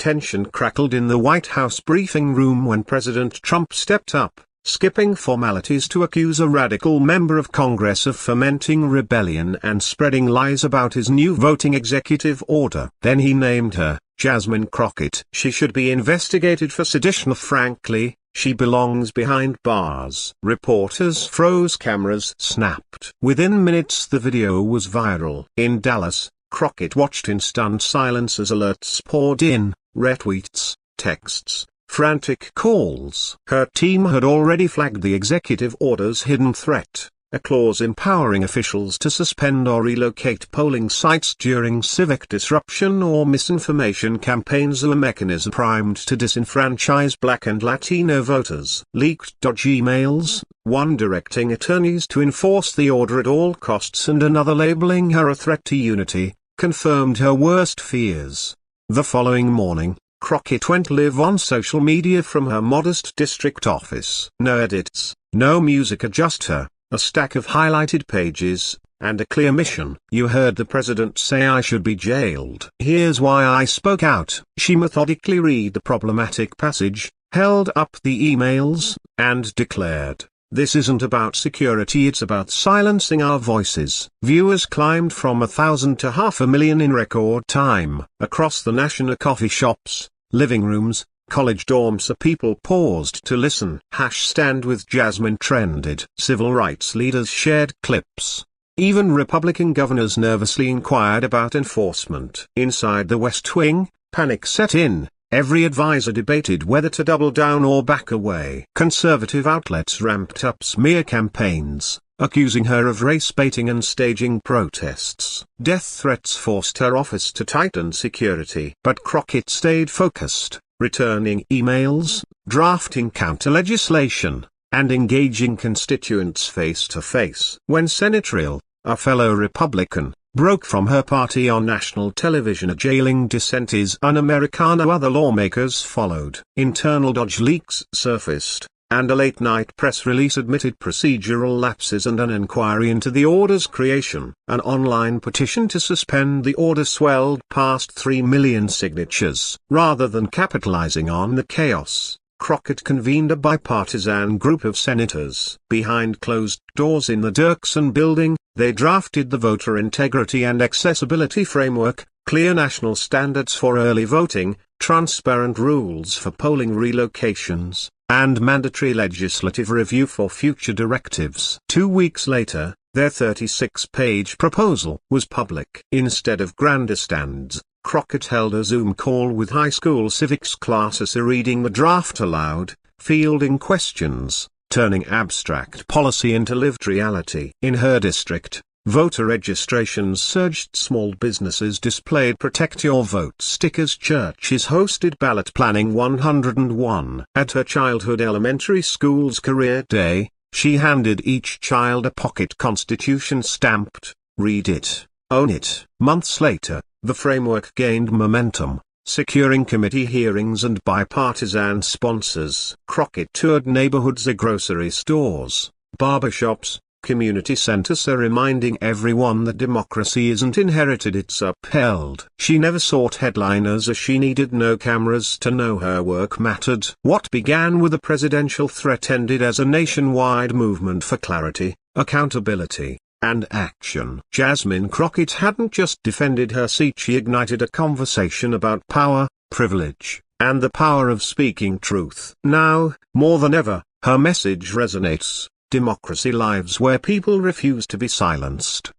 Tension crackled in the White House briefing room when President Trump stepped up, skipping formalities to accuse a radical member of Congress of fomenting rebellion and spreading lies about his new voting executive order. Then he named her, Jasmine Crockett. She should be investigated for sedition. Frankly, she belongs behind bars. Reporters froze, cameras snapped. Within minutes the video was viral. In Dallas, Crockett watched in stunned silence as alerts poured in, retweets, texts, frantic calls. Her team had already flagged the executive order's hidden threat, a clause empowering officials to suspend or relocate polling sites during civic disruption or misinformation campaigns, a mechanism primed to disenfranchise Black and Latino voters. Leaked dodgy emails, one directing attorneys to enforce the order at all costs and another labeling her a threat to unity, confirmed her worst fears. The following morning, Crockett went live on social media from her modest district office. No edits, no music, just her, a stack of highlighted pages, and a clear mission. You heard the president say I should be jailed. Here's why I spoke out. She methodically read the problematic passage, held up the emails, and declared, "This isn't about security, it's about silencing our voices." Viewers climbed from 1,000 to 500,000 in record time. Across the nation, coffee shops, living rooms, college dorms, people paused to listen. #Stand with Jasmine trended. Civil rights leaders shared clips. Even Republican governors nervously inquired about enforcement. Inside the West Wing, panic set in. Every advisor debated whether to double down or back away. Conservative outlets ramped up smear campaigns, accusing her of race baiting and staging protests. Death threats forced her office to tighten security. But Crockett stayed focused, returning emails, drafting counter-legislation, and engaging constituents face-to-face. When Senator Hill, a fellow Republican, broke from her party on national television jailing dissenters, un-Americano, other lawmakers followed. Internal dodge leaks surfaced, and a late-night press release admitted procedural lapses and an inquiry into the order's creation. An online petition to suspend the order swelled past 3 million signatures. Rather than capitalizing on the chaos, Crockett convened a bipartisan group of senators. Behind closed doors in the Dirksen building, they drafted the Voter Integrity and Accessibility Framework, clear national standards for early voting, transparent rules for polling relocations, and mandatory legislative review for future directives. 2 weeks later, their 36-page proposal was public. Instead of grandstands, Crockett held a Zoom call with high school civics classes, reading the draft aloud, fielding questions, turning abstract policy into lived reality. In her district, voter registrations surged. Small businesses displayed "Protect Your Vote" stickers. Churches hosted Ballot Planning 101. At her childhood elementary school's career day, she handed each child a pocket constitution stamped, "Read it, own it." Months later, the framework gained momentum, securing committee hearings and bipartisan sponsors. Crockett toured neighborhoods, grocery stores, barbershops, community centers, reminding everyone that democracy isn't inherited, it's upheld. She never sought headliners, as she needed no cameras to know her work mattered. What began with a presidential threat ended as a nationwide movement for clarity, accountability, and action. Jasmine Crockett hadn't just defended her seat, she ignited a conversation about power, privilege, and the power of speaking truth. Now, more than ever, her message resonates. Democracy lives where people refuse to be silenced.